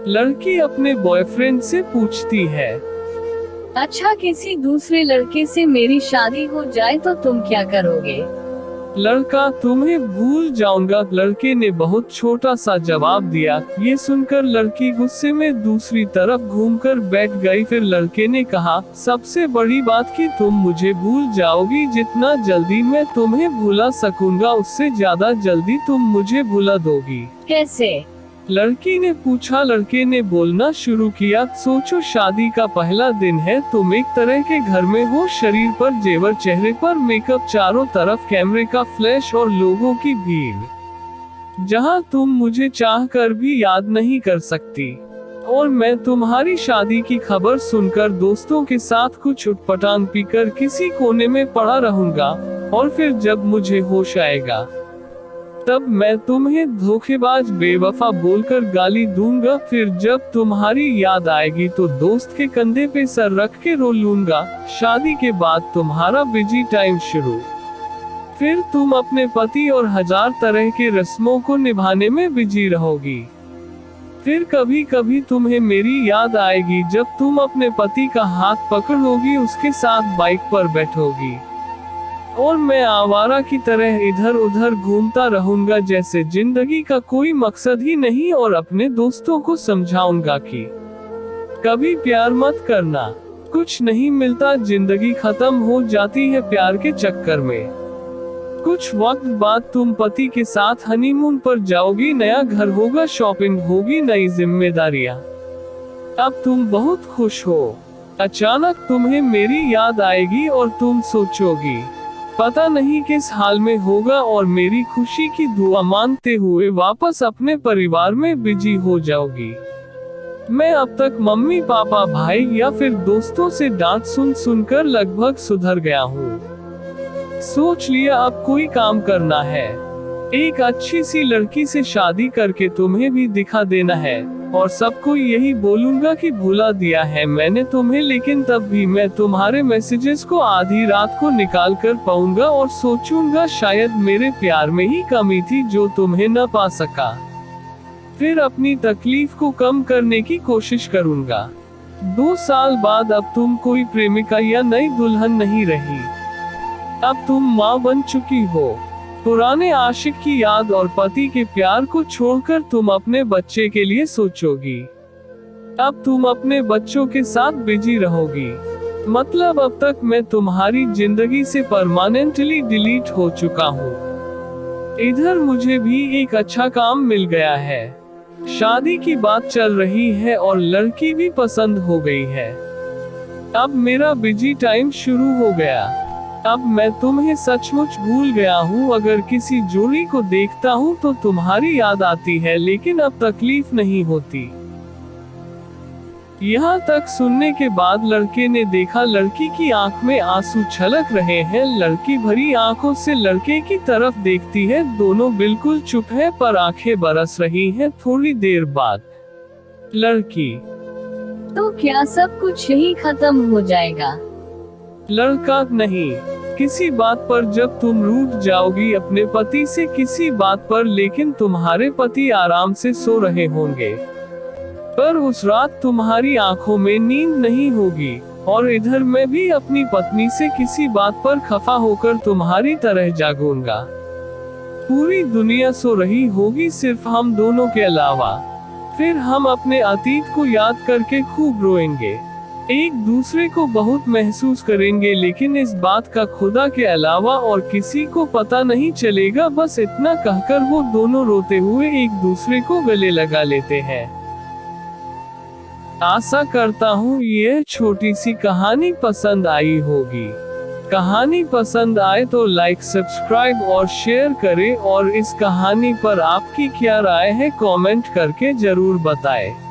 लड़की अपने बॉयफ्रेंड से पूछती है। अच्छा, किसी दूसरे लड़के से मेरी शादी हो जाए तो तुम क्या करोगे? लड़का, तुम्हें भूल जाऊंगा। लड़के ने बहुत छोटा सा जवाब दिया। ये सुनकर लड़की गुस्से में दूसरी तरफ घूमकर बैठ गई। फिर लड़के ने कहा, सबसे बड़ी बात कि तुम मुझे भूल जाओगी। जितना जल्दी मैं तुम्हें भुला सकूंगा उससे ज्यादा जल्दी तुम मुझे भुला दोगी। कैसे? लड़की ने पूछा। लड़के ने बोलना शुरू किया, सोचो शादी का पहला दिन है, तुम एक तरह के घर में हो, शरीर पर जेवर, चेहरे पर मेकअप, चारों तरफ कैमरे का फ्लैश और लोगों की भीड़, जहां तुम मुझे चाह कर भी याद नहीं कर सकती। और मैं तुम्हारी शादी की खबर सुनकर दोस्तों के साथ कुछ उटपटांग पीकर किसी कोने में पड़ा रहूंगा, और फिर जब मुझे होश आएगा तब मैं तुम्हें धोखेबाज, बेवफा बोलकर गाली दूंगा। फिर जब तुम्हारी याद आएगी तो दोस्त के कंधे पे सर रख के रो लूंगा। शादी के बाद तुम्हारा बिजी टाइम शुरू। फिर तुम अपने पति और 1000 तरह के रस्मों को निभाने में बिजी रहोगी। फिर कभी कभी तुम्हें मेरी याद आएगी जब तुम अपने पति का हाथ पकड़ोगी, उसके साथ बाइक पर बैठोगी, और मैं आवारा की तरह इधर उधर घूमता रहूंगा जैसे जिंदगी का कोई मकसद ही नहीं, और अपने दोस्तों को समझाऊंगा कि कभी प्यार मत करना, कुछ नहीं मिलता, जिंदगी खत्म हो जाती है प्यार के चक्कर में। कुछ वक्त बाद तुम पति के साथ हनीमून पर जाओगी, नया घर होगा, शॉपिंग होगी, नई जिम्मेदारियां। अब तुम बहुत खुश हो। अचानक तुम्हें मेरी याद आएगी और तुम सोचोगी पता नहीं किस हाल में होगा, और मेरी खुशी की दुआ मांगते हुए वापस अपने परिवार में बिजी हो जाओगी। मैं अब तक मम्मी पापा भाई या फिर दोस्तों से डांट सुन सुनकर लगभग सुधर गया हूँ। सोच लिया अब कोई काम करना है, एक अच्छी सी लड़की से शादी करके तुम्हें भी दिखा देना है, और सबको यही बोलूंगा कि भुला दिया है मैंने तुम्हें, लेकिन तब भी मैं तुम्हारे मैसेजेस को आधी रात को निकाल कर पाऊंगा और सोचूंगा शायद मेरे प्यार में ही कमी थी जो तुम्हें न पा सका। फिर अपनी तकलीफ को कम करने की कोशिश करूंगा। 2 साल बाद अब तुम कोई प्रेमिका या नई दुल्हन नहीं रही, अब तुम माँ बन चुकी हो। पुराने आशिक की याद और पति के प्यार को छोड़कर तुम अपने बच्चे के लिए सोचोगी। अब तुम अपने बच्चों के साथ बिजी रहोगी। मतलब अब तक मैं तुम्हारी जिंदगी से परमानेंटली डिलीट हो चुका हूँ। इधर मुझे भी एक अच्छा काम मिल गया है, शादी की बात चल रही है और लड़की भी पसंद हो गई है। अब मेरा बिजी टाइम शुरू हो गया। अब मैं तुम्हें सचमुच भूल गया हूँ। अगर किसी जोड़ी को देखता हूँ तो तुम्हारी याद आती है, लेकिन अब तकलीफ नहीं होती। यहाँ तक सुनने के बाद लड़के ने देखा लड़की की आंख में आंसू छलक रहे हैं। लड़की भरी आंखों से लड़के की तरफ देखती है। दोनों बिल्कुल चुप है पर आंखें बरस रही हैं। थोड़ी देर बाद लड़की, तो क्या सब कुछ यही खत्म हो जाएगा? लड़का, नहीं, किसी बात पर जब तुम रूठ जाओगी अपने पति से, किसी बात पर, लेकिन तुम्हारे पति आराम से सो रहे होंगे, पर उस रात तुम्हारी आंखों में नींद नहीं होगी। और इधर मैं भी अपनी पत्नी से किसी बात पर खफा होकर तुम्हारी तरह जागूंगा। पूरी दुनिया सो रही होगी सिर्फ हम दोनों के अलावा। फिर हम अपने अतीत को याद करके खूब रोएंगे, एक दूसरे को बहुत महसूस करेंगे, लेकिन इस बात का खुदा के अलावा और किसी को पता नहीं चलेगा। बस इतना कहकर वो दोनों रोते हुए एक दूसरे को गले लगा लेते हैं। आशा करता हूँ यह छोटी सी कहानी पसंद आई होगी। कहानी पसंद आए तो लाइक, सब्सक्राइब और शेयर करें, और इस कहानी पर आपकी क्या राय है कमेंट करके जरूर बताएं।